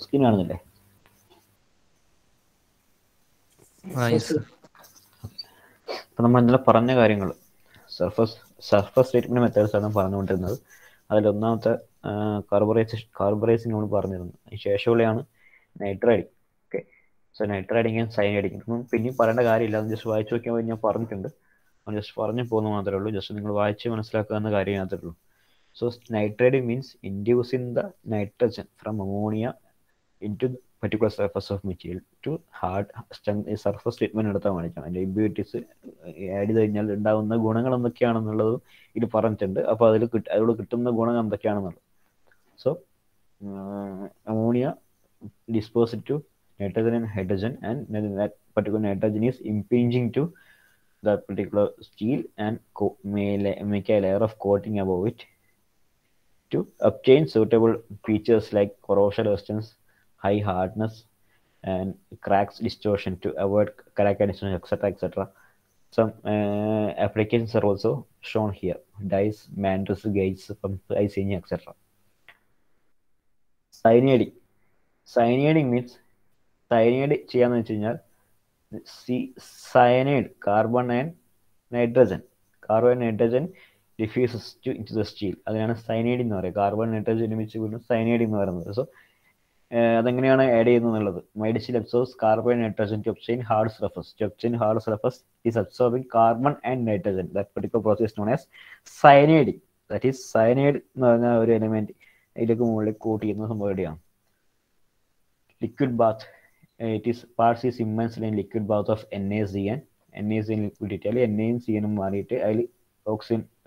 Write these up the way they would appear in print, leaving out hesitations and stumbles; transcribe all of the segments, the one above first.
Screen കാണുന്നില്ലേ? അപ്പം നമ്മൾ ഇന്നലെ പറഞ്ഞ കാര്യങ്ങൾ സർഫസ് ട്രീറ്റ്മെൻറ്റ് മെത്തേഡ്സ് ആണ് പറഞ്ഞുകൊണ്ടിരുന്നത്. അതിലൊന്നാമത്തെ കാർബറൈസിങ് നമ്മൾ പറഞ്ഞിരുന്നു. അതിന് ശേഷമുള്ളതാണ് നൈട്രൈഡിങ്. ഓക്കെ, സോ നൈട്രൈഡിങ് ആൻഡ് സയനൈഡിങ് ഒന്നും പിന്നെയും പറയേണ്ട കാര്യമില്ല. അത് ജസ്റ്റ് വായിച്ചു നോക്കിയാൽ ഞാൻ പറഞ്ഞിട്ടുണ്ട്. ജസ്റ്റ് പറഞ്ഞു പോകുന്നു മാത്രമേ ഉള്ളൂ. ജസ്റ്റ് നിങ്ങൾ വായിച്ച് മനസ്സിലാക്കാവുന്ന കാര്യം മാത്രമേ ഉള്ളൂ. So nitriding means inducing the nitrogen from ammonia into the particular surface of material to hard surface treatment എടുത്താൽ കാണിക്കണം. അതിൻ്റെ ഇമ്പ്യൂരിറ്റീസ് ആഡ് ചെയ്ത് കഴിഞ്ഞാൽ ഉണ്ടാകുന്ന ഗുണങ്ങൾ എന്തൊക്കെയാണെന്നുള്ളത് ഇത് പറഞ്ഞിട്ടുണ്ട്. അപ്പോൾ അതിലൂടെ കിട്ടുന്ന ഗുണങ്ങൾ എന്തൊക്കെയാണെന്നുള്ളത്. So ammonia disposed to nitrogen and hydrogen, and that particular nitrogen is impinging to that particular steel and make a layer of coating above it to obtain suitable features like corrosion resistance, high hardness, and cracks distortion to avoid crack addition, etc. etc. Some applications are also shown here: dyes, mandrels, gauges, icing, etc. Cyaniding means cyanide ചെയ്യാന്ന് വെച്ച് കഴിഞ്ഞാൽ cyanide, carbon and nitrogen diffuses into the steel. അതിനാണ് cyanide എന്ന് പറയുക. Carbon nitrogen ഒരുമിച്ച് വീണ്ടും cyanide എന്ന് പറയുന്നത്. സോ അതെങ്ങനെയാണ് ആഡ് ചെയ്യുന്നത് എന്നുള്ളത്. മൈഡിസിൽ absorbs carbon nitrogen to obtain hard surface. To obtain hard surface is absorbing carbon and nitrogen. That particular process known as cyaniding. That is cyanide എന്ന് പറഞ്ഞ ഒരു എലിമെന്റ് ഇതിലേക്ക് മുകളിൽ കോട്ട് ചെയ്യുന്ന സംഭവമാണ്. Liquid bath. It is parts is immersed in liquid bath of NaCN. NaCN liquidity അല്ലെങ്കിൽ NaCN ഉം CN ഉം മാറിയിട്ട് അതിൽ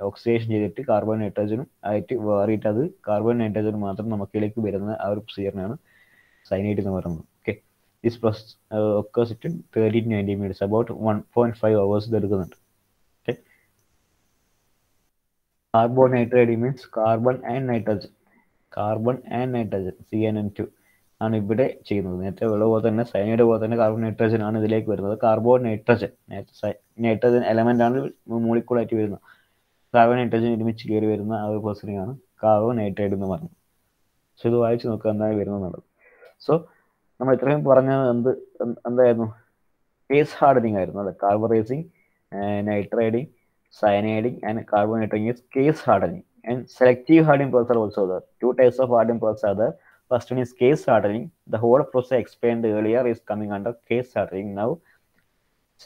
ഓക്സിഡേഷൻ ചെയ്തിട്ട് കാർബൺ നൈട്രജനും ആയിട്ട് മാറിയിട്ട് അത് കാർബൺ നൈട്രജൻ മാത്രം നമുക്കിലേക്ക് വരുന്ന ആ ഒരു പ്രൊസീജിയറിനാണ് സൈനൈഡ് എന്ന് പറയുന്നത്. Okay, this process occurs in 30 to 90 minutes, about 1.5 hours ഇത് എടുക്കുന്നുണ്ട്. Okay, carbon nitride means carbon and nitrogen CnN2 ആണ് ഇവിടെ ചെയ്യുന്നത്. നേരത്തെ ഉള്ള പോലെ തന്നെ സൈനൈഡ് പോലെ തന്നെ കാർബൺ നൈട്രജൻ ആണ് ഇതിലേക്ക് വരുന്നത്. കാർബൺ നൈട്രജൻ എലമെന്റ് ആണ് മോളിക്കൂളായിട്ട് വരുന്നത്. കാർബൺ നൈട്രജൻ ഒരുമിച്ച് കയറി വരുന്ന ആ ഒരു പ്രോസസ്സിനെയാണ് കാർബൺ നൈട്രൈഡ് എന്ന് പറയുന്നത്. സോ ഇത് വായിച്ച് നോക്കുക എന്താണ് വരുന്നത്. സോ നമ്മൾ ഇത്രയും പറഞ്ഞത് എന്തായിരുന്നു? കേസ് ഹാർഡനിങ് ആയിരുന്നു. അതെ, carburising, നൈട്രൈഡിങ്, cyaniding, and carbonating is case hardening. And selective hardening process are also there. Two types of hardening process are there. First one is case hardening. The whole process explained earlier is coming under case hardening. Now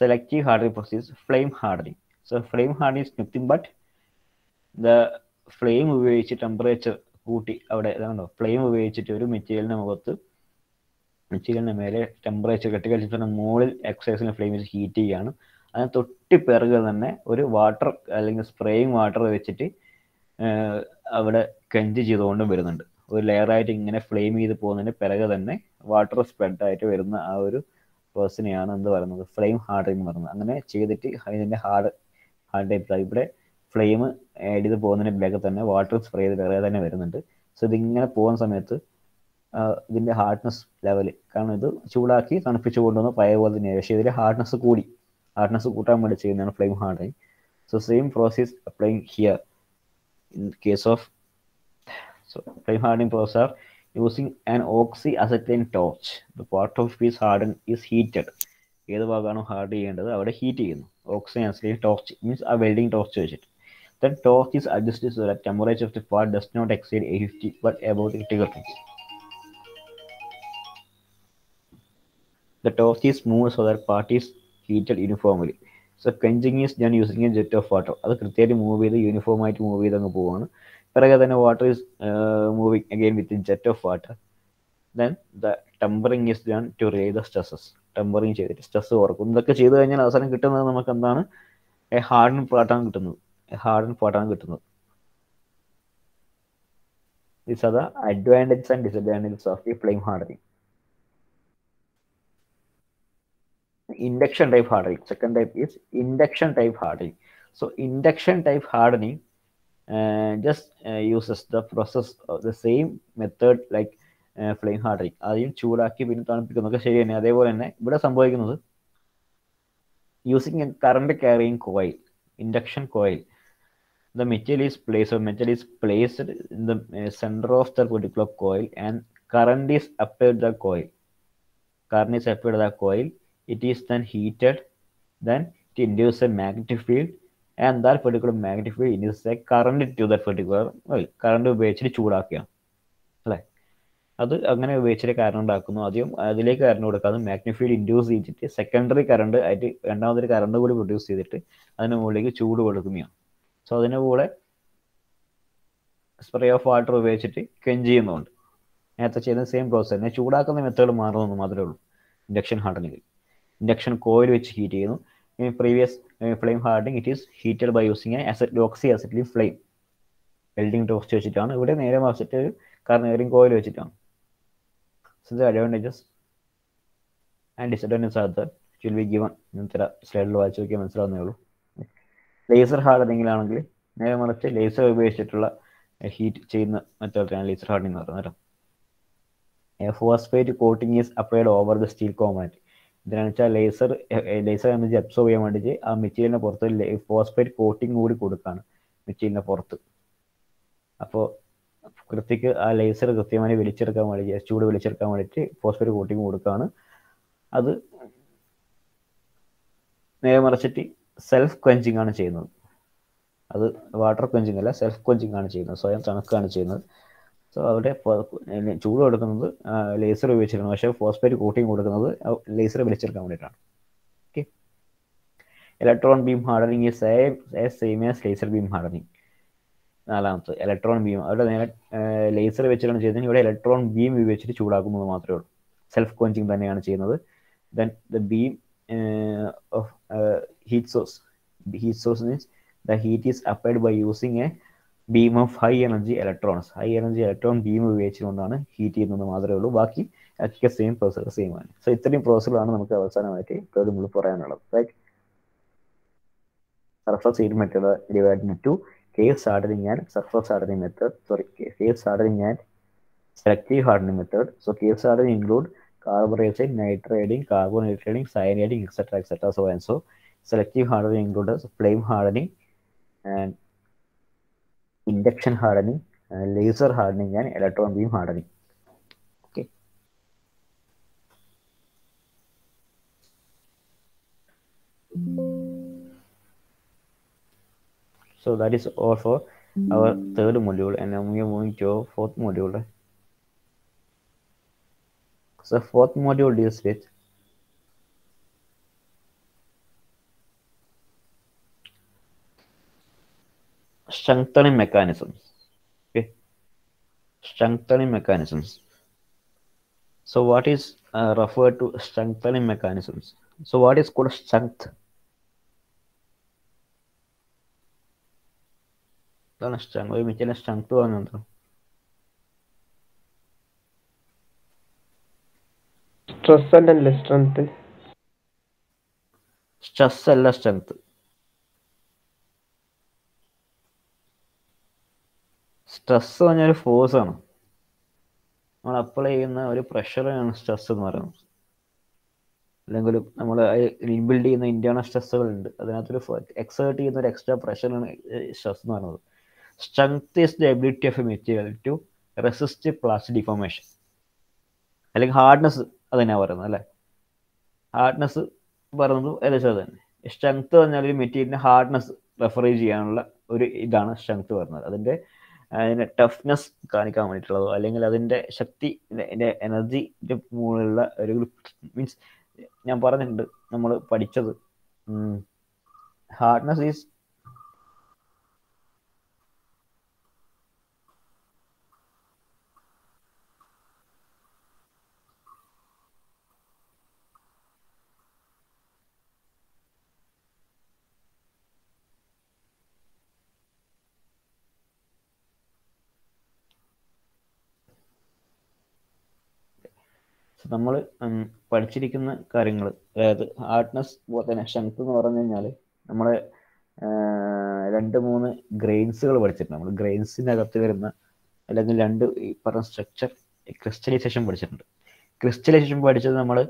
selective hardening process is flame hardening. So flame hardening is nothing but the flame ഉപയോഗിച്ച് temperature കൂട്ടി അവിടെ flame ഉപയോഗിച്ചിട്ട് ഒരു മെറ്റീരിയലിന് മേലെ temperature കെട്ടിക്കഴിച്ചിട്ട് മുകളിൽ എക്സൈസിന് flame വെച്ച് heat ചെയ്യുകയാണ്. അതിന് തൊട്ടി പിറകെ തന്നെ ഒരു വാട്ടർ അല്ലെങ്കിൽ സ്പ്രേയിങ് വാട്ടർ വെച്ചിട്ട് അവിടെ കെഞ്ച് ചെയ്തുകൊണ്ടും വരുന്നുണ്ട്. ഒരു ലെയറായിട്ട് ഇങ്ങനെ ഫ്ലെയിം ചെയ്ത് പോകുന്നതിന് പിറകെ തന്നെ വാട്ടർ സ്പ്രെഡായിട്ട് വരുന്ന ആ ഒരു പേഴ്സണെയാണ് എന്ത് പറയുന്നത്? ഫ്ലെയിം ഹാർഡനിങ് എന്ന് പറയുന്നത്. അങ്ങനെ ചെയ്തിട്ട് അതിൻ്റെ ഹാർഡ് ടൈപ്പ് ഇവിടെ ഫ്ലെയിം ആഡ് ചെയ്ത് പോകുന്നതിന് പിറകെ തന്നെ വാട്ടർ സ്പ്രേ ചെയ്ത് പിറകെ തന്നെ വരുന്നുണ്ട്. സോ ഇതിങ്ങനെ പോകുന്ന സമയത്ത് ഇതിൻ്റെ ഹാർഡ്നെസ് ലെവൽ, കാരണം ഇത് ചൂടാക്കി തണുപ്പിച്ച് കൊണ്ടുവന്ന് പഴയ പോലെ തന്നെ, പക്ഷേ ഇതിൻ്റെ ഹാർഡ്നെസ് കൂട്ടാൻ വേണ്ടി ചെയ്യുന്നതാണ് flame hardening. So same process applying here in case of flame hardening process are using an oxyacetylene torch. The part of which harden is heated. ഏത് ഭാഗമാണോ ഹാർഡ് ചെയ്യേണ്ടത് അവിടെ ഹീറ്റ് ചെയ്യുന്നു. ഓക്സിജൻ ടോർച്ച് മീൻസ് ആ welding torch വെച്ചിട്ട്. The torch is adjusted so that temperature of the part does not exceed 850 but above the critical range. The torch is moved so that part is heated uniformly. So quenching is done using a jet of water. അത് കൃത്യമായിട്ട് move ചെയ്ത് uniform ആയിട്ട് move ചെയ്ത് അങ്ങ് പോവാണ്. പിറകെ തന്നെ water is moving again with jet of water. Then the tempering is done to relieve the stresses. Tempering ചെയ്തിട്ട് സ്ട്രെസ് കുറക്കും. ഇതൊക്കെ ചെയ്ത് കഴിഞ്ഞാൽ അവസാനം കിട്ടുന്നത് നമുക്ക് എന്താണ്? ഹാർഡൻ പാർട്ടാണ് കിട്ടുന്നത്. These are the advantages and disadvantages of the flame hardening. Induction type hardening. Second type is induction type hardening. So induction type hardening just uses the process of the same method like flame hardening. ആദ്യം ചൂടാക്കി പിന്നെ തണുപ്പിക്കുന്നതൊക്കെ ശരി തന്നെ. അതേപോലെ തന്നെ ഇവിടെ സംഭവിക്കുന്നത് using A current carrying coil, induction coil. the metal is placed in the center of the particular coil, and current is applied to the coil. It is then heated, then it induces a magnetic field, and that particular magnetic field induces a current to that particular coil. Current ഉപയോഗിച്ചിട്ട് ചൂടാക്കുകയാണ് അല്ലേ. അത് അങ്ങനെ ഉപയോഗിച്ചിട്ട് current ഉണ്ടാക്കുന്നു. ആദ്യം അതിലേക്ക് current കൊടുക്കാതെ magnetic field induce ചെയ്തിട്ട് സെക്കൻഡറി കറണ്ട് ആയിട്ട് രണ്ടാമതൊരു കറണ്ട് കൂടി പ്രൊഡ്യൂസ് ചെയ്തിട്ട് അതിന് മുകളിലേക്ക് ചൂട് കൊടുക്കുകയാണ്. സോ അതിൻ്റെ കൂടെ സ്പ്രേ ഓഫ് വാട്ടർ ഉപയോഗിച്ചിട്ട് ക്വെഞ്ച് ചെയ്യുന്നുണ്ട്. നേരത്തെ ചെയ്യുന്ന സെയിം പ്രോസസ് തന്നെ, ചൂടാക്കുന്ന മെത്തേഡ് മാറുമെന്ന് മാത്രമേ ഉള്ളൂ. ഇൻഡക്ഷൻ ഹാർഡനിങ്ങിൽ ഇൻഡക്ഷൻ കോയിൽ വെച്ച് ഹീറ്റ് ചെയ്യുന്നു. Previous flame hardening it is heated by using oxy acetylene flame. Welding ടോസ്റ്റ് വെച്ചിട്ടാണ്. ഇവിടെ നേരെ മറിച്ചിട്ട് കാർനേറിങ് കോയിൽ വെച്ചിട്ടാണ്. So the advantages and disadvantages are that it will be given. ഇന്നത്തെ സ്ലൈഡിൽ വായിച്ചു നോക്കിയാൽ മനസ്സിലാവുന്നേ ഉള്ളൂ. ലേസർ ഹാർഡനിങ്ങിലാണെങ്കിൽ നേരെ മറിച്ച് ലേസർ ഉപയോഗിച്ചിട്ടുള്ള ഹീറ്റ് ചെയ്യുന്ന മെത്തേഡാണ് ലേസർ ഹാർഡനിങ് എന്ന് പറയുന്നത്. Phosphate coating is applied over the steel component. ഇതിനാണെന്ന് വെച്ചാൽ ലേസർ എനർജി അബ്സോർവ് ചെയ്യാൻ വേണ്ടിയിട്ട് ആ മെറ്റീരിയലിൻ്റെ പുറത്ത് ഫോസ്ഫേറ്റ് കോട്ടിംഗ് കൂടി കൊടുക്കുകയാണ് മെറ്റീരിയലിൻ്റെ പുറത്ത്. അപ്പോൾ കൃത്യക്ക് ആ ലേസർ കൃത്യമായി വലിച്ചെടുക്കാൻ വേണ്ടി, ചൂട് വലിച്ചെടുക്കാൻ വേണ്ടിയിട്ട് ഫോസ്ഫേറ്റ് കോട്ടിങ് കൊടുക്കുകയാണ്. അത് നേരെ മറിച്ചിട്ട് സെൽഫ് ക്വെഞ്ചിങ് ആണ് ചെയ്യുന്നത്. അത് വാട്ടർ ക്വെഞ്ചിങ് അല്ല, സെൽഫ് ക്വെഞ്ചിങ് ആണ് ചെയ്യുന്നത്, സ്വയം തണുക്കുകയാണ് ചെയ്യുന്നത്. സോ അവിടെ ചൂട് കൊടുക്കുന്നത് ലേസർ ഉപയോഗിച്ചിട്ടാണ്, പക്ഷേ ഫോസ്ഫേറ്റ് കോട്ടിങ് കൊടുക്കുന്നത് ലേസർ വലിച്ചെടുക്കാൻ വേണ്ടിയിട്ടാണ്. Okay. Electron beam hardening is same as laser beam hardening. നാലാമത്തെ ഇലക്ട്രോൺ ബീം. അവിടെ നേരെ ലേസർ വെച്ചിട്ടാണ് ചെയ്യുന്നത്. ഇവിടെ ഇലക്ട്രോൺ ബീം ഉപയോഗിച്ചിട്ട് ചൂടാക്കുന്നത് മാത്രമേ ഉള്ളൂ. സെൽഫ് ക്വെഞ്ചിങ് തന്നെയാണ് ചെയ്യുന്നത്. Then the beam of heat source means the heat is applied by using a beam of high energy electrons. High energy electron beam ഉപയോഗിച്ചുകൊണ്ടാണ് ഹീറ്റ് ചെയ്യുന്നത് മാത്രമേ ഉള്ളൂ. ബാക്കി ഒക്കെ സെയിം പ്രോസസ് സെയിം ആണ്. സോ ഇത്രയും പ്രോസസ്സുകളാണ് നമുക്ക് അവസാനമായിട്ട് തേർഡ് മുകളിൽ പറയാനുള്ളത്. Right. Surface heat method divide into case hardening and surface hardening method. Case hardening and selective hardening method. So case hardening include carburizing, nitriding, carbonitriding, cyaniding, etc. So and so. Selective hardening includes flame hardening and induction hardening, laser hardening and electron beam hardening. Okay. So that is all for our third module, and now we are moving to our fourth module. So fourth module deals with strengthening mechanisms. Okay, strengthening mechanisms. So what is referred to strengthening mechanisms? So what is called strength? ഒരു മെറ്റീരിയലിന്റെ strength പറഞ്ഞാൽ stress അല്ലല്ലേ strength? Stress അല്ല strength. Stress പറഞ്ഞാൽ ഒരു force ആണ്. നമ്മൾ apply ചെയ്യുന്ന ഒരു പ്രഷറാണ് സ്ട്രെസ് എന്ന് പറയുന്നത്. അല്ലെങ്കിൽ നമ്മൾ റീബിൽഡ് ചെയ്യുന്ന ഇന്റേണൽ സ്ട്രെസ്സുകളുണ്ട്, അതിനകത്തൊരു എക്സേർട്ട് ചെയ്യുന്ന ഒരു എക്സ്ട്രാ പ്രഷറാണ് സ്ട്രെസ് എന്ന് പറയുന്നത്. Strength is the ability of a material to resist plastic deformation. അല്ലെങ്കിൽ ഹാർഡ്നെസ് അത് തന്നെയാണ് പറയുന്നത് അല്ലേ. ഹാർഡ്നെസ് പറയുന്നത് ഏകദേശം അത് തന്നെ. സ്ട്രെങ്ത് പറഞ്ഞാൽ ഒരു മെറ്റീരിയലിൻ്റെ ഹാർഡ്നെസ് റെഫർ ചെയ്യാനുള്ള ഒരു ഇതാണ് സ്ട്രെങ്ത് പറയുന്നത്. അതിൻ്റെ ടഫ്നെസ് കാണിക്കാൻ വേണ്ടിയിട്ടുള്ളതോ അല്ലെങ്കിൽ അതിൻ്റെ ശക്തി, എനർജിൻ്റെ മുകളിലുള്ള ഒരു മീൻസ് ഞാൻ പറഞ്ഞിട്ടുണ്ട് നമ്മൾ പഠിച്ചത് ഹാർഡ്നെസ് ഈസ് നമ്മൾ പഠിച്ചിരിക്കുന്ന കാര്യങ്ങൾ, അതായത് ഹാർഡ്നെസ് പോലെ തന്നെ സ്ട്രെങ്ത് എന്ന് പറഞ്ഞു കഴിഞ്ഞാൽ നമ്മൾ 2-3 ഗ്രെയിൻസുകൾ പഠിച്ചിട്ടുണ്ട്. നമ്മൾ ഗ്രെയിൻസിനകത്ത് വരുന്ന അല്ലെങ്കിൽ 2 ഈ പറഞ്ഞ സ്ട്രക്ചർ ക്രിസ്റ്റലൈസേഷൻ പഠിച്ചിട്ടുണ്ട്. ക്രിസ്റ്റലൈസേഷൻ പഠിച്ചത് നമ്മൾ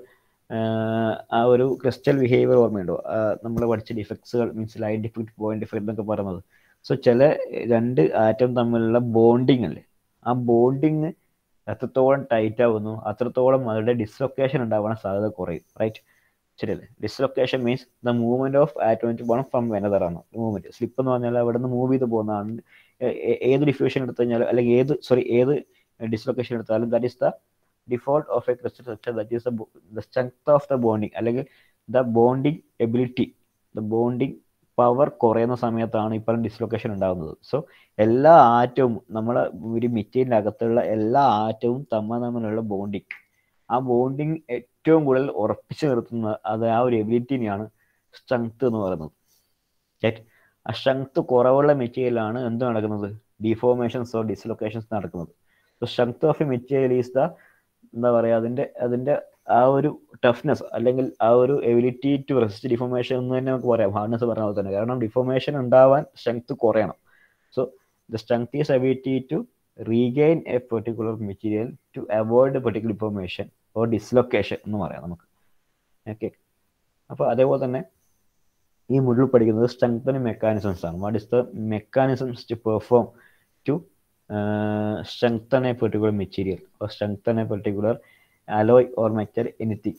ആ ഒരു ക്രിസ്റ്റൽ ബിഹേവിയർ ഓർമ്മയുണ്ടോ? നമ്മൾ പഠിച്ച ഡിഫക്ട്സുകൾ means line defect, point defect എന്നൊക്കെ പറയുന്നത്. സോ ചില രണ്ട് ആറ്റം തമ്മിലുള്ള ബോണ്ടിങ് അല്ലേ, ആ ബോണ്ടിങ് എത്രത്തോളം ടൈറ്റ് ആവുന്നു അത്രത്തോളം അവരുടെ ഡിസ്ലൊക്കേഷൻ ഉണ്ടാവാൻ സാധ്യത കുറയും. റൈറ്റ്, ശരിയല്ലേ? Dislocation means the movement of atom one from another ആണ് മൂവ്മെന്റ്. സ്ലിപ്പ് എന്ന് പറഞ്ഞാൽ അവിടെ നിന്ന് മൂവ് ചെയ്ത് പോകുന്നതാണ്. ഏത് ഡിഫ്യൂഷൻ എടുത്തു കഴിഞ്ഞാലും അല്ലെങ്കിൽ ഏത് ഡിസ്ലൊക്കേഷൻ എടുത്താലും that is the default of a crystal structure, that is the strength of the bonding അല്ലെങ്കിൽ the bonding ability, the bonding power കുറയുന്ന സമയത്താണ് ഇപ്പോൾ ഡിസ്ലൊക്കേഷൻ ഉണ്ടാകുന്നത്. സോ എല്ലാ ആറ്റവും നമ്മളെ ഒരു മെറ്റീരിയലിൻ്റെ അകത്തുള്ള എല്ലാ ആറ്റവും തമ്മിലുള്ള ബോണ്ടിങ്, ആ ബോണ്ടിങ് ഏറ്റവും കൂടുതൽ ഉറപ്പിച്ചു നിർത്തുന്ന അത് ആ ഒരു എബിലിറ്റിനെയാണ് സ്ട്രെങ്ത് എന്ന് പറയുന്നത്. റൈറ്റ്, ആ സ്ട്രെങ്ത് കുറവുള്ള മെറ്റീരിയലാണ് എന്ത് നടക്കുന്നത്, ഡിഫോർമേഷൻസ് ഓർ ഡിസ്ലൊക്കേഷൻസ് നടക്കുന്നത്. Strength of A material is the എന്താ പറയുക അതിൻ്റെ ആ ഒരു ടഫ്നെസ് അല്ലെങ്കിൽ ആ ഒരു എബിലിറ്റി ടു റെസിസ്റ്റ് ഡിഫോർമേഷൻ എന്ന് തന്നെ നമുക്ക് പറയാം, ഹാർഡ്നെസ് പറഞ്ഞ പോലെ തന്നെ. കാരണം ഡിഫോർമേഷൻ ഉണ്ടാവാൻ സ്ട്രെങ്ത് കുറയണം. So the strength is ability to regain a particular material to avoid particular deformation or dislocation എന്ന് പറയാം നമുക്ക്. ഓക്കെ, അപ്പോൾ അതേപോലെ തന്നെ ഈ മുകളിൽ പഠിക്കുന്നത് സ്ട്രെങ്തനിങ് മെക്കാനിസംസ് ആണ്. What is the mechanisms to perform to strengthen a particular material or strengthen a particular alloy or metal, anything.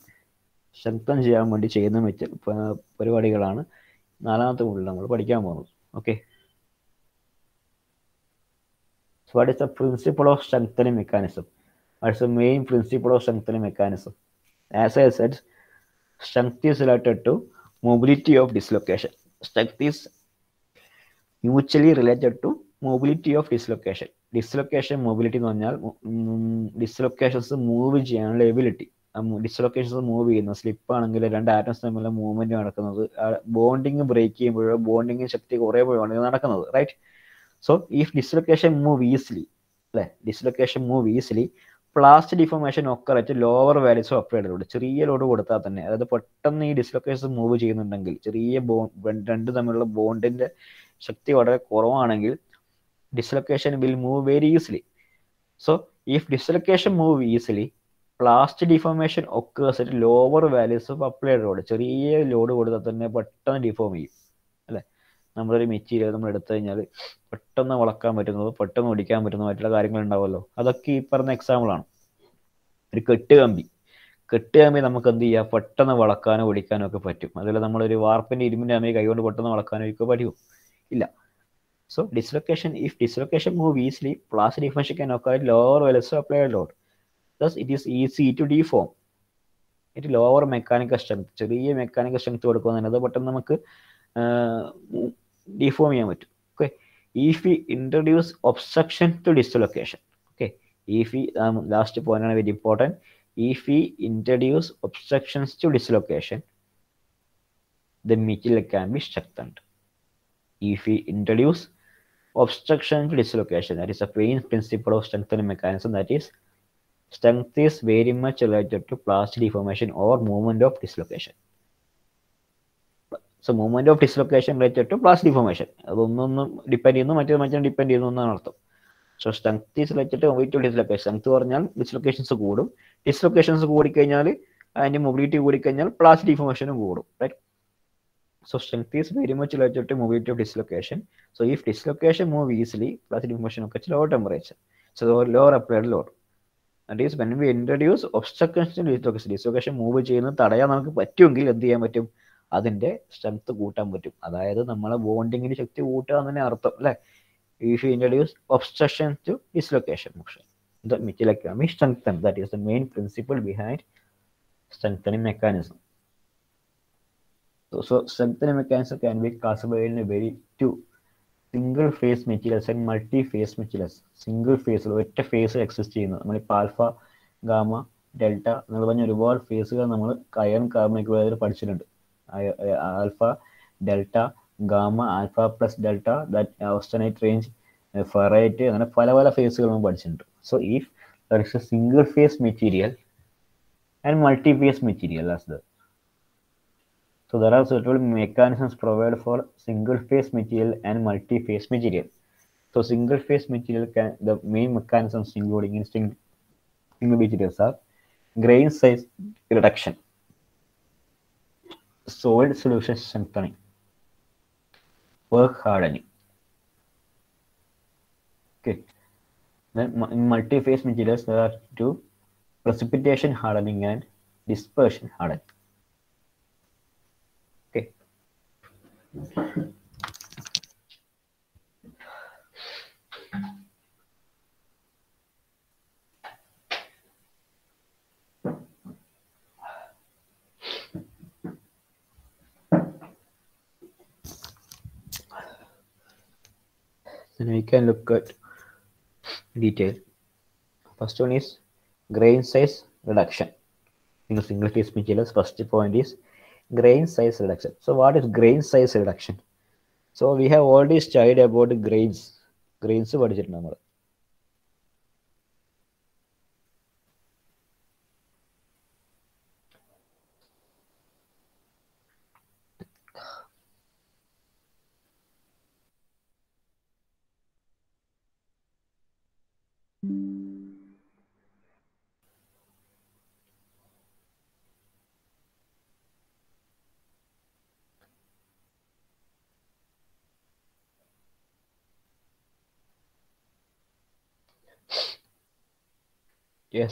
Strengthen ചെയ്യാൻ വേണ്ടി ചെയ്യുന്ന പരിപാടികളാണ് നാലാമത്തെ മുകളിൽ നമ്മൾ പഠിക്കാൻ പോകുന്നത്. Okay, so what is the principle of strengthening mechanism? What is the main principle of strengthening mechanism? As I said, strength is related to mobility of dislocation. Strength is mutually related to mobility of dislocation. Dislocation mobility എന്ന് പറഞ്ഞാൽ dislocations move ചെയ്യാനുള്ള ability. Dislocations move ചെയ്യുന്ന സ്ലിപ്പാണെങ്കിൽ രണ്ട് atoms തമ്മിലുള്ള movement നടക്കുന്നത് bonding break ചെയ്യുമ്പോഴോ bonding ശക്തി കുറയുമ്പോഴാണ് നടക്കുന്നത്. Right, so if dislocation move easily, അല്ലെ, dislocation move easily plastic deformation ഒക്കെ at lower values of applied load, ചെറിയ ലോഡ് കൊടുത്താൽ തന്നെ, അതായത് പെട്ടെന്ന് ഈ ഡിസ്ലൊക്കേഷൻ മൂവ് ചെയ്യുന്നുണ്ടെങ്കിൽ, ചെറിയ രണ്ട് തമ്മിലുള്ള ബോണ്ടിന്റെ ശക്തി വളരെ കുറവാണെങ്കിൽ dislocation will move very easily. So if dislocation move easily, plastic deformation occurs at lower values of applied load. ചെറിയ ലോഡ് കൊടുത്താൽ തന്നെ പെട്ടെന്ന് ഡിഫോം ചെയ്യും, അല്ലേ? നമ്മളൊരു മെറ്റീരിയൽ നമ്മൾ എടുത്തു കഴിഞ്ഞാൽ പെട്ടെന്ന് വളക്കാൻ പറ്റുന്നത്, പെട്ടെന്ന് ഒടിക്കാൻ പറ്റുന്ന മറ്റുള്ള കാര്യങ്ങൾ ഉണ്ടാവുമല്ലോ. അതൊക്കെ ഈ പറഞ്ഞ എക്സാമ്പിളാണ്. ഒരു കെട്ടുകമ്പി നമുക്ക് എന്ത് ചെയ്യാം, പെട്ടെന്ന് വളക്കാനോ ഒടിക്കാനോ ഒക്കെ പറ്റും. അതുപോലെ നമ്മളൊരു വാർപ്പിന്റെ ഇരുമ്പിന്റെ അമ്മയെ കൈകൊണ്ട് പെട്ടെന്ന് വളക്കാനോ ഒക്കെ പറ്റുമോ? ഇല്ല. So dislocation, if dislocation move easily, plastic deformation can occur at lower values of applied load. Thus it is easy to deform. It lower mechanical strength, ചെറിയ മെക്കാനിക്കൽ സ്ട്രെങ്ത് കൊടുക്കുന്നത് പെട്ടെന്ന് നമുക്ക് ഡിഫോം ചെയ്യാൻ പറ്റും. Okay, if we introduce obstruction to dislocation, okay, if we last point ആണ് very important, if we introduce obstructions to dislocation, the material can be strengthened. If we introduce obstruction to dislocation, that is the main principle of strengthening mechanism, that is strength is very much related to plastic deformation or movement of dislocation. So movement of dislocation related to plastic deformation, അതൊന്നും depend ചെയ്യുന്നു, മറ്റേ depend ചെയ്യുന്നു എന്നാണ് അർത്ഥം. So strength is related to mobility of dislocation. Strength പറഞ്ഞാൽ dislocations കൂടും, dislocations കൂടിക്കഴിഞ്ഞാൽ അതിന്റെ മൊബിലിറ്റി കൂടിക്കഴിഞ്ഞാൽ പ്ലാസ്റ്റിക് ഡിഫോർമേഷനും കൂടും. Right, so strength is very much related to mobility of dislocation. So if dislocation move easily, plastic deformation occurs at lower temperature, so lower applied load. That is when we introduce obstructions to dislocation move ചെയ്യുന്നത് തടയാൻ നമുക്ക് പറ്റുമെങ്കിൽ എന്ത് ചെയ്യാൻ പറ്റും, അതിന്റെ strength കൂട്ടാൻ പറ്റും. അതായത് നമ്മളെ ബോണ്ടിങ്ങിന് ശക്തി കൂട്ടുക എന്നതിന് അർത്ഥം, അല്ലെ? If you introduce obstruction to dislocation motion, the material can be strengthened. That is the main principle behind strengthening mechanism. So strengthening mechanism can be classified in a very two: single phase materials and multi phase materials. Single phase ഒറ്റ face exist ചെയ്യുന്നത് നമ്മളിപ്പോൾ alpha, gamma, delta എന്നുള്ള പറഞ്ഞ ഒരുപാട് ഫേസുകൾ നമ്മൾ iron കാർബണിക് പഠിച്ചിട്ടുണ്ട്. Alpha, delta, gamma, alpha plus delta, that austenite range, ferrite, അങ്ങനെ പല പല ഫേസുകൾ നമ്മൾ പഠിച്ചിട്ടുണ്ട്. So if there is a single phase material and multi phase material as the So there are several mechanisms provided for single phase material and multi phase material. So single phase material the main mechanisms including in single materials are grain size reduction, solid solution strengthening, work hardening. Okay. Then in multi-phase materials there are two: precipitation hardening and dispersion hardening. Okay. Then we can look at detail. First one is grain size reduction. In single phase materials, first point is grain size reduction. So what is grain size reduction? So we have already studied about grains. Grains പഠിച്ചിട്ടുണ്ട് നമ്മൾ.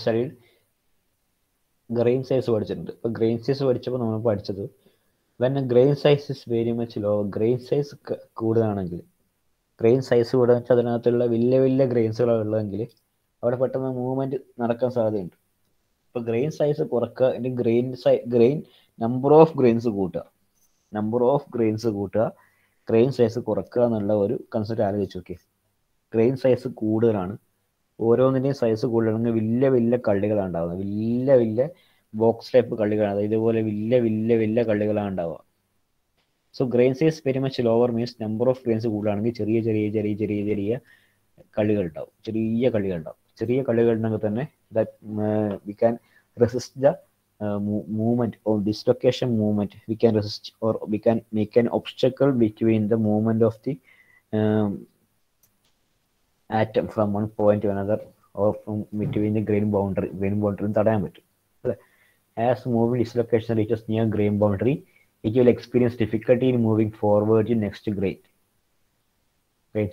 studied grain size പഠിച്ചിട്ടുണ്ട്. അപ്പോൾ grain size പഠിച്ചപ്പോൾ നമ്മൾ പഠിച്ചത് when a grain size is very much low, grain size കൂടുതലാണെങ്കിൽ, grain size കൂടുതൽ വെച്ചാൽ അതിനകത്തുള്ള വലിയ വലിയ ഗ്രെയിൻസുകളാണ് ഉള്ളതെങ്കിൽ അവിടെ പെട്ടെന്ന് മൂവ്മെൻറ്റ് നടക്കാൻ സാധ്യതയുണ്ട്. ഇപ്പോൾ ഗ്രെയിൻ സൈസ് കുറക്കുക, അല്ലെങ്കിൽ ഗ്രെയിൻ നമ്പർ ഓഫ് ഗ്രെയിൻസ് കൂട്ടുക, ഗ്രെയിൻ സൈസ് കുറക്കുക എന്നുള്ള ഒരു കൺസെപ്റ്റ് ആലോചിച്ച് നോക്കി. ഗ്രെയിൻ സൈസ് കൂടുതലാണ്, ഓരോന്നിൻ്റെയും സൈസ് കൂടുതലാണെങ്കിൽ വലിയ വലിയ കള്ളികളാണ് ഉണ്ടാവുന്നത്, വലിയ വലിയ ബോക്സ് ടൈപ്പ് കള്ളികളാണ്, ഇതുപോലെ വലിയ വലിയ വലിയ കള്ളികളാണ് ഉണ്ടാവുക. So grain size very much lower means number of grains കൂടുതലാണെങ്കിൽ ചെറിയ ചെറിയ ചെറിയ ചെറിയ ചെറിയ കള്ളികൾ ഉണ്ടാവും, ചെറിയ കള്ളികൾ ഉണ്ടെങ്കിൽ തന്നെ we can resist the movement or dislocation movement. We can resist, or we can make an obstacle between the movement of the atom from one point to another, or from between the grain boundary തടയാൻ പറ്റും അല്ലേ. As moving dislocation reaches near grain boundary, it will experience difficulty in moving forward to next grain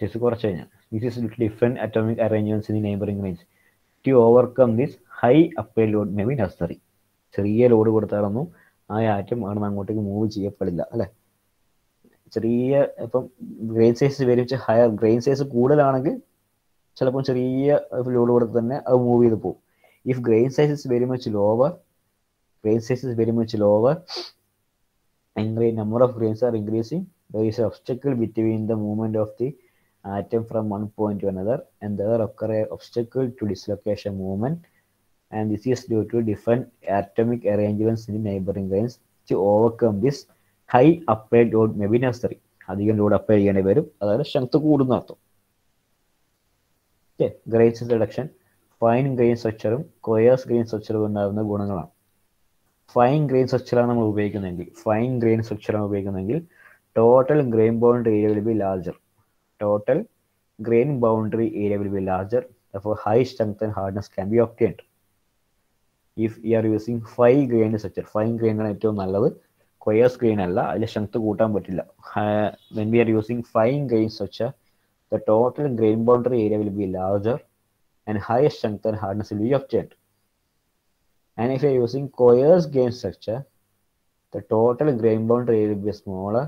size കുറച്ച് കഴിഞ്ഞാൽ. This is different atomic arrangements in the neighboring grains. To overcome this, high upward load may be necessary. ചെറിയ load കൊടുത്താലൊന്നും ആ atom ആണ് അങ്ങോട്ടേക്ക് move ചെയ്യപ്പെടില്ല അല്ലേ. ചെറിയ ഇപ്പം grain size very higher, grain size കൂടുതലാണെങ്കിൽ ചിലപ്പോൾ ചെറിയ ലോഡ് കൊടുത്ത് തന്നെ അത് മൂവ് ചെയ്ത് പോകും. If grain size is very much lower and the number of grains are increasing, there is an obstacle between the movement of the atom from one point to another, and there occur an obstacle to dislocation movement, and this is due to different atomic arrangements in the neighboring grains. To overcome this, high upward load may be necessary. അധികം load apply ചെയ്യേണ്ടി വരും, അതായത് strength കൂടുന്ന അർത്ഥം. Okay, grain size reduction fine grain സ്ട്രക്ചറും coarse grain സ്ട്രക്ചറും ഉണ്ടാകുന്ന ഗുണങ്ങളാണ്. ഫൈൻ ഗ്രെയിൻ സ്ട്രക്ചറാണ് നമ്മൾ ഉപയോഗിക്കുന്നതെങ്കിൽ total grain boundary area will be larger. Therefore high strength and hardness can be obtained if you are using fine grain structure. Fine grain ആണ് ഏറ്റവും നല്ലത്, കൊയേഴ്സ് ഗ്രെയിൻ അല്ല, അതിൽ സ്ട്രെങ്ത് കൂട്ടാൻ പറ്റില്ല. When we are using fine grain structure, the total grain boundary area will be larger and high strength and hardness will be obtained. And if you are using coarse grain structure, the total grain boundary area will be smaller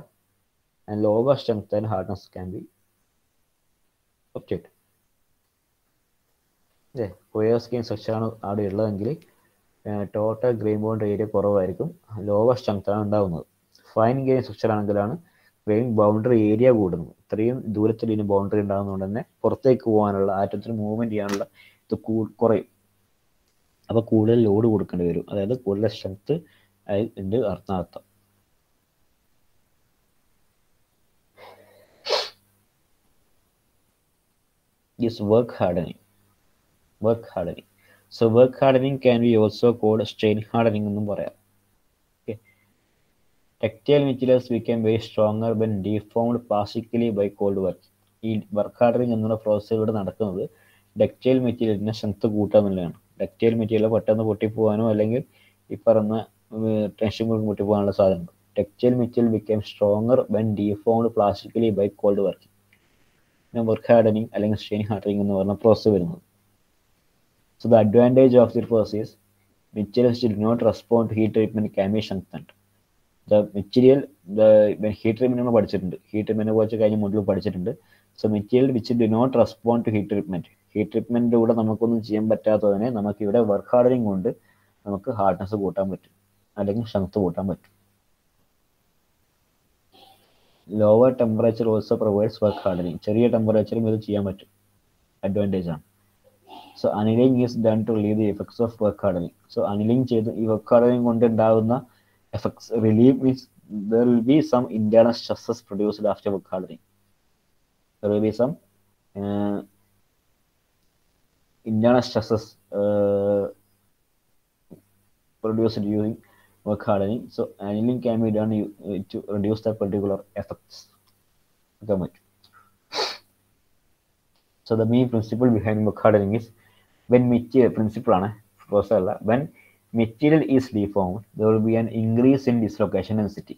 and lower strength and hardness can be obtained. coarse grain structure ആണ് അവിടെ ഉള്ളതെങ്കിൽ total grain boundary area കുറവായിരിക്കും, lower strength ആണ് ഉണ്ടാകുന്നത്. Fine grain structure ആണെങ്കിലാണ് grain boundary area കൂടുന്നത്. ഇത്രയും ദൂരത്തിൽ ഇതിന് ബൗണ്ടറി ഉണ്ടാകുന്നതുകൊണ്ട് തന്നെ പുറത്തേക്ക് പോകാനുള്ള, ആറ്റത്തിന് മൂവ്മെന്റ് ചെയ്യാനുള്ള ഇത് കുറയും. അപ്പോൾ കൂടുതൽ ലോഡ് കൊടുക്കേണ്ടി വരും, അതായത് കൂടുതൽ സ്ട്രെങ്ത് അതിൻ്റെ അർത്ഥം. Is work hardening. So work hardening can be also called strain hardening എന്നും പറയാം. Okay. Tactile materials became very stronger when deformed plastically by cold work. ഈ വർക്ക് ഹാർഡനിങ് എന്നുള്ള പ്രോസസ്സിലൂടെ നടക്കുന്നത് ഡക്റ്റൈൽ മെറ്റീരിയലിനെ സ്ട്രെങ്ത് കൂട്ടുക എന്നുള്ളതാണ്. ഡക്റ്റൈൽ മെറ്റീരിയൽ പെട്ടെന്ന് പൊട്ടിപ്പോകാനോ അല്ലെങ്കിൽ ഈ പറഞ്ഞ ടെൻഷൻ കൊണ്ട് പൊട്ടിപ്പോകാനുള്ള സാധ്യതയുണ്ട്. Tactile material became stronger when deformed plastically by cold work. Work hardening അല്ലെങ്കിൽ സ്ട്രെയിൻ ഹാർഡനിങ് എന്ന് പറഞ്ഞ പ്രോസസ്സ് വരുന്നത്. So the advantage of the process materials did not respond to heat treatment can be strengthened. The material, the heat treatment നമ്മൾ പഠിച്ചിട്ടുണ്ട്, heat ട്രീറ്റ്മെൻറ്റിനെ കുറിച്ച് കഴിഞ്ഞ മോഡ്യൂളിൽ പഠിച്ചിട്ടുണ്ട്. So material which do not respond to heat treatment, heat ട്രീറ്റ്മെൻറ്റിലൂടെ നമുക്കൊന്നും ചെയ്യാൻ പറ്റാത്തതിനെ നമുക്കിവിടെ വർക്ക് ഹാർഡനിങ് കൊണ്ട് നമുക്ക് ഹാർഡ്നെസ് കൂട്ടാൻ പറ്റും അല്ലെങ്കിൽ സ്ട്രെങ്ത് കൂട്ടാൻ പറ്റും. Lower temperature also provides work hardening, ചെറിയ ടെമ്പറേച്ചറും ഇത് ചെയ്യാൻ പറ്റും, അഡ്വാൻറ്റേജ് ആണ്. So annealing is done to relieve the effects of work hardening. So annealing ചെയ്ത് ഈ വർക്ക് ഹാർഡനിങ് കൊണ്ട് ഉണ്ടാകുന്ന effects relief means there will be some internal stresses produced after work hardening. There will be some internal stresses produced during work hardening. So annealing can be done to reduce the particular effects. So the main principle behind work hardening is when material principle when material is deformed, there will be an increase in dislocation density.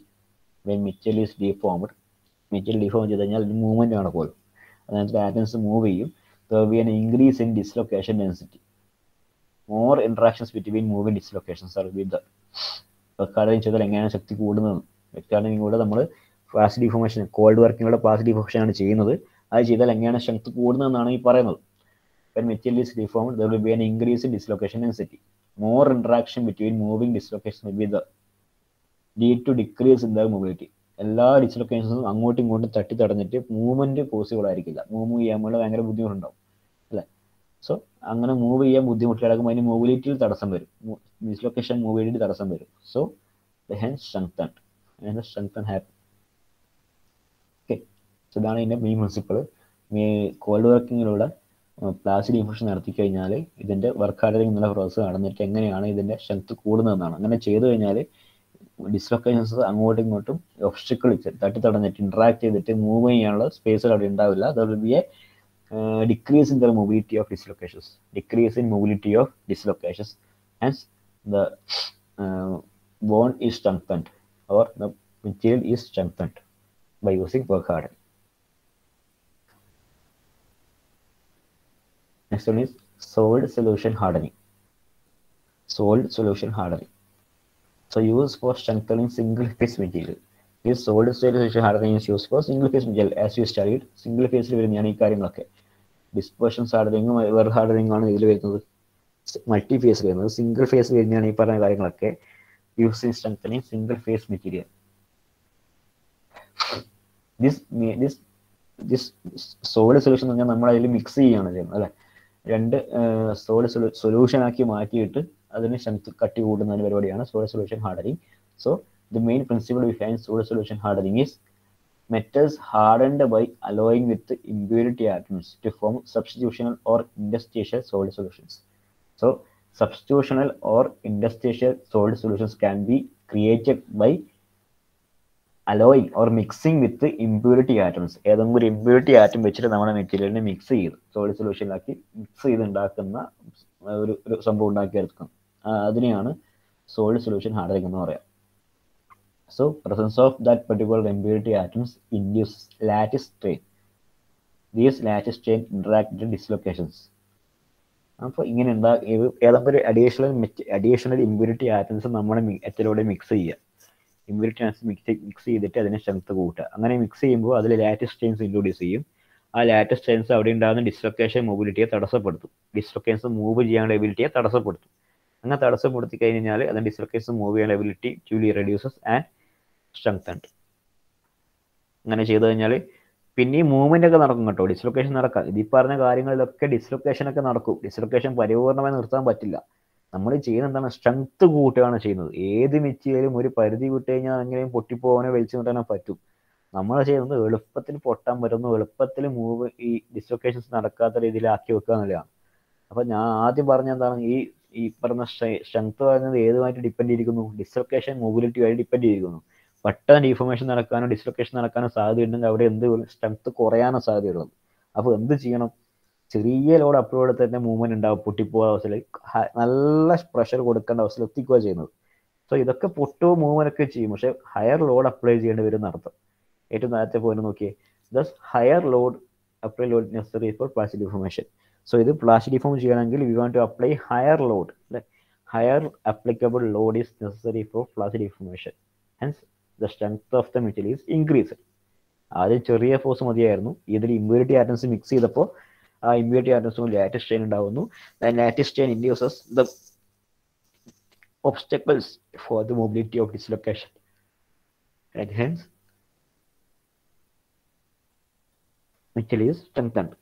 When material is deformed, material deformed ചെയ്താൽ movement ആണ് പോലും, അതിനകത്ത് atoms move ചെയ്യും. there will be an increase in dislocation density. More interactions between moving dislocations are with the work ചെയ്താൽ എങ്ങനെയാണ് ശക്തി കൂടുന്നത്. Work നമ്മൾ പാസ് ഡിഫോർമേഷൻ, കോൾഡ് വർക്കിനുള്ള പാസ് ഡിഫോർമേഷൻ ആണ് ചെയ്യുന്നത്. അത് ചെയ്താൽ എങ്ങനെയാണ് ശക്തി കൂടുന്നതെന്നാണ് ഈ പറയുന്നത്. when material is deformed, there will be an increase in dislocation density. More interaction between moving dislocations will be the lead to decrease in their mobility. എല്ലാ ഡിസ്ലൊക്കേഷൻസും അങ്ങോട്ടും ഇങ്ങോട്ടും തട്ടി തടഞ്ഞിട്ട് മൂവ്മെന്റ് പോസിബിൾ ആയിരിക്കില്ല, മൂവ് ചെയ്യാൻ വേണ്ടി ഭയങ്കര ബുദ്ധിമുട്ടുണ്ടാവും അല്ലേ. സോ അങ്ങനെ മൂവ് ചെയ്യാൻ ബുദ്ധിമുട്ട് കിടക്കുമ്പോൾ അതിന് മൊബിലിറ്റിയിൽ തടസ്സം വരും, ഡിസ്ലൊക്കേഷൻ മൊബിലിറ്റി തടസ്സം വരും. So hence strengthen happen. Okay, so ഇതാണ് ഇതിൻ്റെ മെയിൻ പ്രിൻസിപ്പിൾ. കോൾഡ് വർക്കിങ്ങിലൂടെ പ്ലാസ്റ്റിക് ഡിഫ്യൂഷൻ നടത്തി കഴിഞ്ഞാൽ ഇതിൻ്റെ വർക്ക് ഹാർഡനിങ് എന്നുള്ള പ്രോസസ്സ് നടന്നിട്ട് എങ്ങനെയാണ് ഇതിൻ്റെ സ്ട്രെങ്ത് കൂടുന്നതെന്നാണ്. അങ്ങനെ ചെയ്തു കഴിഞ്ഞാൽ ഡിസ്ലൊക്കേഷൻസ് അങ്ങോട്ടും ഇങ്ങോട്ടും ഒബ്സ്റ്റക്കിൾ തട്ടി തടഞ്ഞിട്ട് ഇൻട്രാക്ട് ചെയ്തിട്ട് മൂവ് ചെയ്യാനുള്ള സ്പേസ് അവിടെ ഉണ്ടാവില്ല. There will be A decrease in the mobility of dislocations, decrease in mobility of dislocations, hence the bond is strengthened or the material is strengthened by using work hardening. Next one is solid solution hardening. Solid solution hardening. So used for strengthening single phase material. This solid solution hardening is used for single phase material. As you studied, single phase വരുന്നതാണ് ഈ കാര്യങ്ങളൊക്കെ. Dispersion ഹാർഡനിങ്ങും work ഹാർഡനിങ്ങും ആണ് ഇതിൽ വരുന്നത്. Multi face വരുന്നത്, single phase വരുന്നതാണ് ഈ പറഞ്ഞ കാര്യങ്ങളൊക്കെ. Use in strengthening single phase material. This solid solution എന്ന് പറഞ്ഞാൽ നമ്മൾ അതിൽ മിക്സ് ചെയ്യുകയാണ് ചെയ്യുന്നത് അല്ലേ. രണ്ട് സോളിഡ് സൊല്യൂഷൻ ആക്കി മാറ്റിയിട്ട് അതിന് സ്ട്രെങ്ത് കട്ടി കൂടുന്ന പരിപാടിയാണ് solid solution hardening. So the main principle behind solid solution hardening is metals hardened by alloying with impurity atoms to form substitutional or interstitial solid solutions. So substitutional or interstitial solid solutions can be created by alloying or mixing with the impurity atoms. ഏതെങ്കിലും ഒരു impurity atom വെച്ചിട്ട് നമ്മുടെ മെറ്റീരിയലിനെ mix ചെയ്ത് solid സൊല്യൂഷനിലാക്കി mix ചെയ്ത് ഉണ്ടാക്കുന്ന ഒരു സംഭവം ഉണ്ടാക്കിയെടുക്കണം. അതിനെയാണ് സോളിഡ് സൊല്യൂഷൻ ഹാർഡനിങ് എന്ന് പറയാം. So presence of that particular impurity atoms induces lattice strain. These lattice strain interact with dislocations. അപ്പോൾ ഇങ്ങനെ ഏതെങ്കിലും ഒരു അഡീഷണൽ ഇമ്പ്യൂരിറ്റി ആറ്റംസ് നമ്മുടെ മെറ്റലോടെ മിക്സ് ചെയ്യുക. ഇമ്പ്യൂരിറ്റി ആറ്റംസ് മിക്സ് ചെയ്തിട്ട് അതിനെ സ്ട്രെങ്ത് കൂട്ടുക. അങ്ങനെ മിക്സ് ചെയ്യുമ്പോൾ അതിൽ ലാറ്റിസ് സ്ട്രെയിൻസ് ഇൻട്രൊഡ്യൂസ് ചെയ്യും. ആ ലാറ്റിസ് സ്ട്രെയിൻസ് അവിടെ ഉണ്ടാകുന്ന ഡിസ്ലൊക്കേഷൻ മൊബിലിറ്റിയെ തടസ്സപ്പെടുത്തും. ഡിസ്ലൊക്കേഷൻസ് മൂവ് ചെയ്യാനുള്ള എബിലിറ്റിയെ തടസ്സപ്പെടുത്തും. അങ്ങനെ തടസ്സപ്പെടുത്തി കഴിഞ്ഞാൽ അതിന് ഡിസ്ലൊക്കേഷൻ മൂവ് ചെയ്യാനുള്ള എബിലിറ്റി ട്യൂലി റെഡ്യൂസസ് ആൻഡ് സ്ട്രെങ്തൻഡ്. അങ്ങനെ ചെയ്തു കഴിഞ്ഞാൽ പിന്നെ ഈ മൂവ്മെന്റ് ഒക്കെ നടക്കും കേട്ടോ, ഡിസ്ലൊക്കേഷൻ നടക്കാം. ഇത് ഈ പറഞ്ഞ കാര്യങ്ങളിലൊക്കെ ഡിസ്ലൊക്കേഷൻ ഒക്കെ നടക്കും. ഡിസ്ലൊക്കേഷൻ പരിപൂർണമായി നിർത്താൻ പറ്റില്ല. നമ്മൾ ചെയ്യുന്നത് എന്താണ്, സ്ട്രെങ്ത് കൂട്ടുകയാണ് ചെയ്യുന്നത്. ഏത് മെറ്റീരിയലും ഒരു പരിധി വിട്ട് കഴിഞ്ഞാൽ എങ്ങനെയും പൊട്ടിപ്പോകാനോ വലിച്ചു കിട്ടാനോ പറ്റും. നമ്മൾ ചെയ്യുന്നത് എളുപ്പത്തിൽ പൊട്ടാൻ പറ്റുന്നു, എളുപ്പത്തിൽ മൂവ് ഈ ഡിസ്ലൊക്കേഷൻസ് നടക്കാത്ത രീതിയിൽ ആക്കി വെക്കുക എന്നുള്ളതാണ്. അപ്പൊ ഞാൻ ആദ്യം പറഞ്ഞ എന്താണ്, ഈ പറഞ്ഞ സ്ട്രെങ്ത് പറയുന്നത് ഏതുമായിട്ട് ഡിപ്പെൻഡ് ചെയ്തിരിക്കുന്നു, ഡിസ്ലൊക്കേഷൻ മൊബിലിറ്റിയുമായി ഡിപ്പെൻഡ് ചെയ്തിരിക്കുന്നു. പെട്ടെന്ന് ഡീഫോർമേഷൻ നടക്കാനോ ഡിസ്ലൊക്കേഷൻ നടക്കാനോ സാധ്യതയുണ്ടെങ്കിൽ അവിടെ എന്ത് സ്ട്രെങ്ത് കുറയാനോ സാധ്യതയുള്ളത്. അപ്പോൾ എന്ത് ചെയ്യണം, ചെറിയ ലോഡ് അപ്ലോഡ് തന്നെ മൂവ്മെന്റ് ഉണ്ടാവും, പൊട്ടിപ്പോകാൻ അവസ്ഥയിൽ നല്ല പ്രഷർ കൊടുക്കേണ്ട അവസ്ഥയിൽ എത്തിക്കുക ചെയ്യുന്നത്. സോ ഇതൊക്കെ പൊട്ടോ മൂവ്മെന്റ് ഒക്കെ ചെയ്യും, പക്ഷെ ഹയർ ലോഡ് അപ്ലൈ ചെയ്യേണ്ടി വരും എന്നർത്ഥം. ഏറ്റവും നേരത്തെ പോയിന്റ് നോക്കിയേ, thus higher load apply load necessary for plastic deformation. So ഇത് plastic deform ചെയ്യണമെങ്കിൽ we want to apply higher load. Higher applicable load is necessary for plastic deformation. Hence the strength of the material is increased. ആദ്യം ചെറിയ force മതിയായിരുന്നു. ഇതിൽ impurity atoms mix ചെയ്തപ്പോൾ ആ impurity ആറ്റംസും lattice strain ഉണ്ടാവുന്നു. Lattice strain induces the obstacles for the mobility of dislocation, and hence material is strengthened.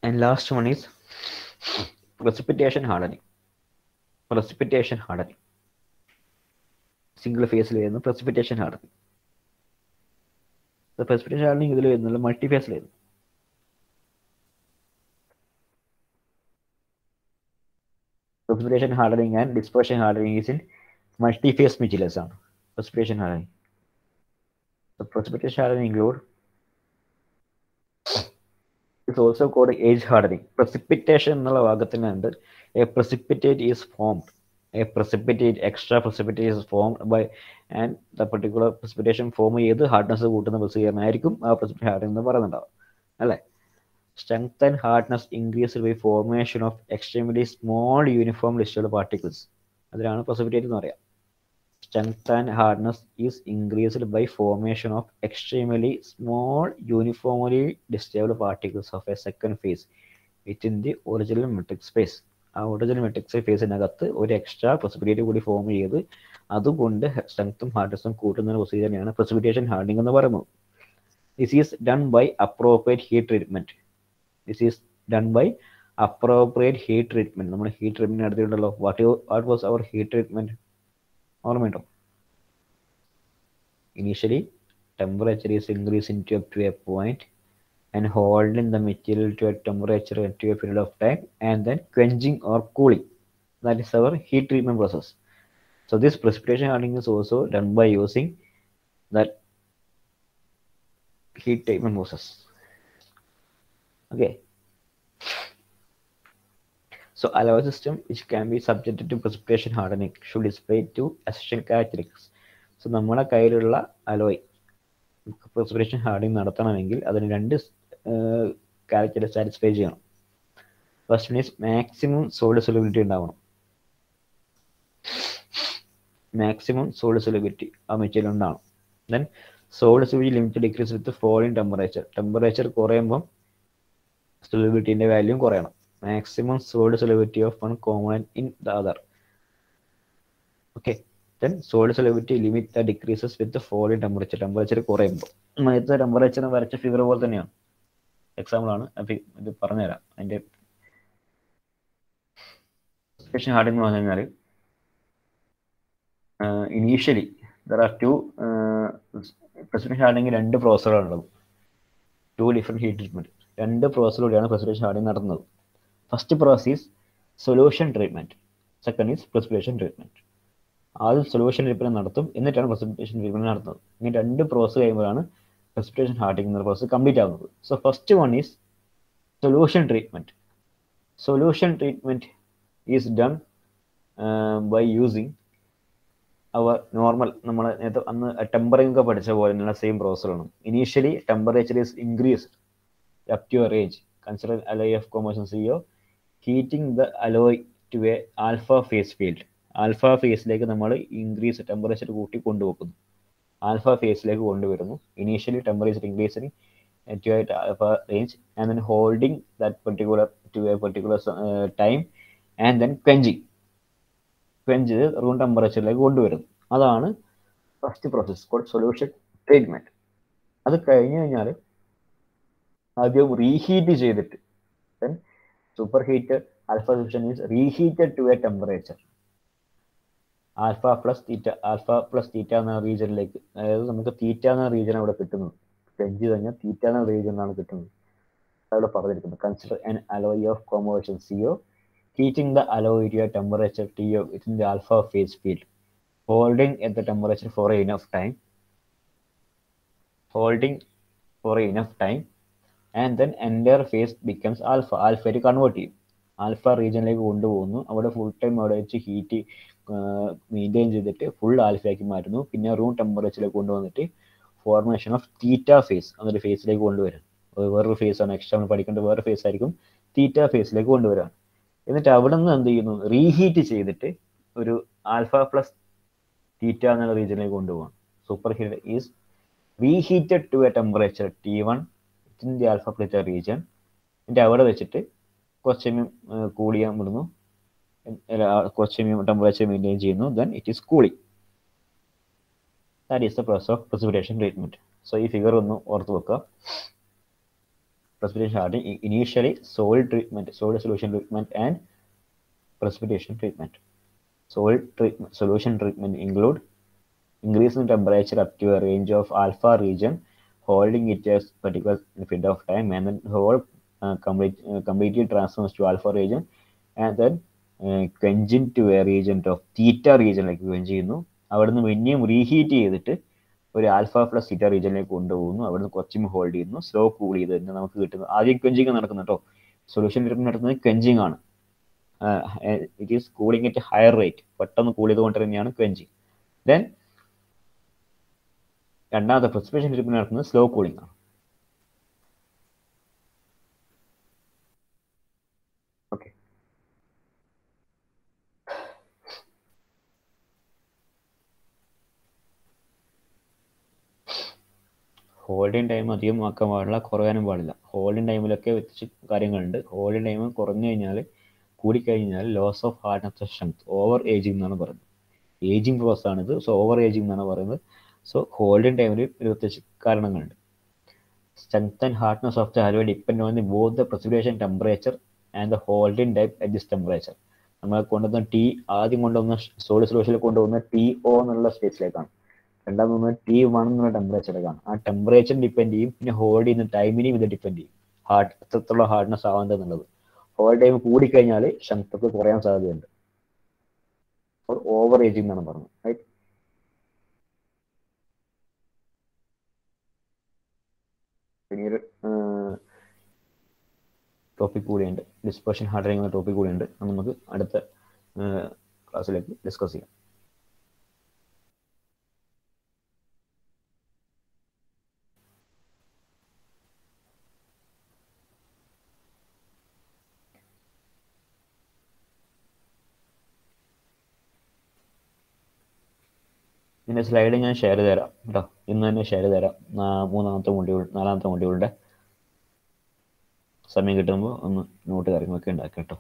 And last one is precipitation hardening. Precipitation hardening. Single phase layer precipitation hardening. The precipitation hardening is multi-phase layer. Precipitation hardening and dispersion hardening is in multi-phase materials. Precipitation hardening. The precipitation hardening include is also called edge hardening. Precipitation and a precipitate is formed. A precipitate, extra precipitate is formed by, and the particular precipitation form either hardness of precipitation hardening. Strength and hardness increased by formation of extremely small uniform disturbed particles. That's precipitate. Strength and hardness is increased by formation of extremely small uniformly disturbed particles of a second phase within the original metric space. Original metric space is or extra precipitate would form either other strength and hardness and procedure precipitation hardening on the varamo. This is done by appropriate heat treatment. This is done by appropriate heat treatment. Heat treatment what was our heat treatment? Initially, temperature is increasing to up to a point and holding the material to a temperature to a period of time and then quenching or cooling. That is our heat treatment process. So this precipitation hardening is also done by using that heat treatment process. Okay. So alloy system which can be subjected to precipitation hardening should display two essential characteristics. So നമ്മുടെ കയ്യിലുള്ള alloy precipitation hardening നടത്തണമെങ്കിൽ അതിന് രണ്ട് characteristics satisfy ചെയ്യണം. First one is maximum solid solubility ഉണ്ടാവണം. Maximum solid solubility ആ material ഉണ്ടാവണം. Then solid solubility limit decrease with the falling temperature. Temperature കുറയുമ്പോൾ solubility value കുറയണം. Maximum solid solubility of one component in the other. Okay. Then solid solubility limit that decreases with the fall in temperature. Temperature കുറയുമ്പോൾ നേരത്തെ temperature വരച്ച figure പോലെ തന്നെയാണ്. Example ആണ് ഇത് പറഞ്ഞുതരാം. അതിന്റെ precipitation hardening എന്ന് പറഞ്ഞു കഴിഞ്ഞാൽ initially there are two precipitation hardening രണ്ട് പ്രോസസ്സുകളാണുള്ളത്. Two different heat treatment. രണ്ട് പ്രോസസ്സിലൂടെയാണ് precipitation hardening നടത്തുന്നത്. First process is solution treatment. Second is precipitation treatment. ആദ്യം സൊല്യൂഷൻ ട്രീറ്റ്മെന്റ് നടത്തും, എന്നിട്ടാണ് precipitation treatment നടത്തുന്നത്. ഇങ്ങനെ രണ്ട് പ്രോസസ്സ് കഴിയുമ്പോഴാണ് precipitation hardening എന്ന പ്രോസസ്സ് കംപ്ലീറ്റ് ആവുന്നത്. So first one is solution treatment. Solution treatment is done by using our normal നമ്മൾ അന്ന് ടെമ്പറിംഗ് ഒക്കെ പഠിച്ച പോലെ തന്നെയുള്ള സെയിം പ്രോസസ്സാണ്. Initially temperature is increased up to a range. Consider alloy of composition CO, heating the alloy to a alpha phase field. Alpha ഫേസിലേക്ക് നമ്മൾ increase temperature കൂട്ടി കൊണ്ടുപോകുന്നു. ആൽഫ ഫേസിലേക്ക് കൊണ്ടുവരുന്നു. Initially temperature increasing to alpha range and then holding that particular to a particular time and then quench room ടെമ്പറേച്ചറിലേക്ക് കൊണ്ടുവരുന്നു. അതാണ് first process cold solution treatment. അത് കഴിഞ്ഞു കഴിഞ്ഞാൽ ആദ്യം റീഹീറ്റ് ചെയ്തിട്ട് then superheated alpha solution is reheated to a temperature alpha plus theta എന്ന റീജിയനിലേക്ക്, അതായത് നമുക്ക് തീറ്റ എന്ന റീജിയൻ അവിടെ കിട്ടുന്നത്. ക്വെഞ്ച് കഴിഞ്ഞാൽ തീറ്റ എന്ന റീജിയനാണ് കിട്ടുന്നത്. അവിടെ പറഞ്ഞിരിക്കുന്നത് consider an alloy of composition CO, heating the alloy to a temperature TO within the alpha phase field, holding at the temperature for enough time and then entire phase becomes alpha. ആൽഫയിൽ convert ചെയ്യും. Alpha റീജിയനിലേക്ക് കൊണ്ടുപോകുന്നു. അവിടെ full time അവിടെ വെച്ച് heat maintain ചെയ്തിട്ട് full ആൽഫയാക്കി മാറ്റുന്നു. പിന്നെ റൂം ടെമ്പറേച്ചറിലേക്ക് കൊണ്ടുവന്നിട്ട് ഫോർമേഷൻ ഓഫ് തീറ്റ ഫേസ് എന്നൊരു ഫേസിലേക്ക് കൊണ്ടുവരാം. വേറൊരു ഫേസാണ് എക്സ്ട്രാ നമ്മൾ പഠിക്കേണ്ട വേറെ ഫേസ് ആയിരിക്കും, തീറ്റ ഫേസിലേക്ക് കൊണ്ടുവരാം. എന്നിട്ട് അവിടെ നിന്ന് എന്ത് ചെയ്യുന്നു, റീഹീറ്റ് ചെയ്തിട്ട് ഒരു ആൽഫ പ്ലസ് തീറ്റ എന്നുള്ള റീജിയനിലേക്ക് കൊണ്ടുപോകാം. Super heat is reheated to a temperature T1 in the alpha plus region. എന്നിട്ട് അവിടെ വെച്ചിട്ട് കുറച്ച് കൂടിയാൻ വിടുന്നു, കുറച്ച് ടെമ്പറേച്ചർ മെയിൻറ്റെയിൻ ചെയ്യുന്നു, then it is cooling. That is the process of precipitation treatment. So ഈ ഫിഗർ ഒന്ന് ഓർത്ത് വെക്കുക. precipitation hardening, initially solid treatment, solid solution treatment and precipitation treatment. Solid solution treatment include increasing temperature up to a range of alpha region, holding it as particular period of time, and then whole completely transforms to alpha region, and then quenching to a region of theta region like quench ചെയ്യുന്നു. അവിടുന്ന് പിന്നെയും reheat ചെയ്തിട്ട് ഒരു alpha plus theta റീജിയനിലേക്ക് കൊണ്ടുപോകുന്നു. അവിടുന്ന് കുറച്ചും hold ചെയ്യുന്നു, slow cool ചെയ്ത് തന്നെ നമുക്ക് കിട്ടുന്നു. ആദ്യം ക്വെഞ്ചിങ് നടക്കുന്നു കേട്ടോ. സൊല്യൂഷൻ ട്രീറ്റ്മെന്റ് നടത്തുന്നത് ക്വെഞ്ചിങ് ആണ്. It is cooling at higher rate, പെട്ടെന്ന് കൂൾ ചെയ്തുകൊണ്ട് തന്നെയാണ് ക്വെഞ്ചിങ്. ദെൻ രണ്ടാമത്തെ precipitation ട്രീറ്റ്മെന്റ് നടത്തുന്നത് സ്ലോ കൂളിംഗ് ആണ്. ഓക്കെ, ഹോൾഡിങ് ടൈം അധികം ആക്കാൻ പാടില്ല, കുറയാനും പാടില്ല. ഹോൾഡിങ് ടൈമിലൊക്കെ വ്യത്യസ്ത കാര്യങ്ങളുണ്ട്. ഹോൾഡിങ് ടൈം കുറഞ്ഞു കഴിഞ്ഞാൽ, കൂടിക്കഴിഞ്ഞാൽ loss of hardness of strength, over ageing എന്നാണ് പറയുന്നത്. ഏജിങ് പ്രോസസ് ആണിത്. സോ ഓവർ ഏജിങ് എന്നാണ് പറയുന്നത്. സോ ഹോൾഡിങ് ടൈമിൽ ഒരു വ്യത്യസ്ത കാരണങ്ങളുണ്ട്. Strength and hardness of the alloy depend on both the precipitation temperature and the holding type at this temperature. നമ്മളെ കൊണ്ടുവന്ന ആദ്യം കൊണ്ടുവന്ന സോളിഡ് സൊല്യൂഷനിൽ കൊണ്ടുവന്ന TO എന്നുള്ള സ്റ്റേറ്റിലേക്കാണ്. രണ്ടാമത് T1 എന്നുള്ള ടെമ്പറേച്ചറിലേക്കാണ്. ആ ടെമ്പറേച്ചർ ഡിപ്പെൻഡ് ചെയ്യും, പിന്നെ ഹോൾഡ് ചെയ്യുന്ന ടൈമിനെയും ഇത് ഡിപ്പെൻഡ് ചെയ്യും, എത്രത്തോളം ഹാർഡ്നെസ് ആവേണ്ടത് എന്നുള്ളത്. ഹോൾഡ് ടൈം കൂടിക്കഴിഞ്ഞാൽ സ്ട്രെങ്ത് ഒക്കെ കുറയാൻ സാധ്യതയുണ്ട്. ഓവർ ഏജിങ് എന്നാണ് പറഞ്ഞത്, റൈറ്റ്? പിന്നീട് ടോപ്പിക് കൂടിയുണ്ട്, ഡിസ്പെർഷൻ ഹാർഡനിങ് എന്ന ടോപ്പിക് കൂടിയുണ്ട്. അത് നമുക്ക് അടുത്ത ക്ലാസ്സിലേക്ക് ഡിസ്കസ് ചെയ്യാം. ഇതിൻ്റെ സ്ലൈഡ് ഞാൻ ഷെയർ ചെയ്ത് തരാം കേട്ടോ. ഇന്ന് തന്നെ ഷെയർ ചെയ്ത് തരാം. നാലാമത്തെ മൊഡ്യൂളിൻ്റെ സമയം കിട്ടുമ്പോൾ ഒന്ന് നോട്ട് കാര്യങ്ങളൊക്കെ ഉണ്ടാക്കാം കേട്ടോ.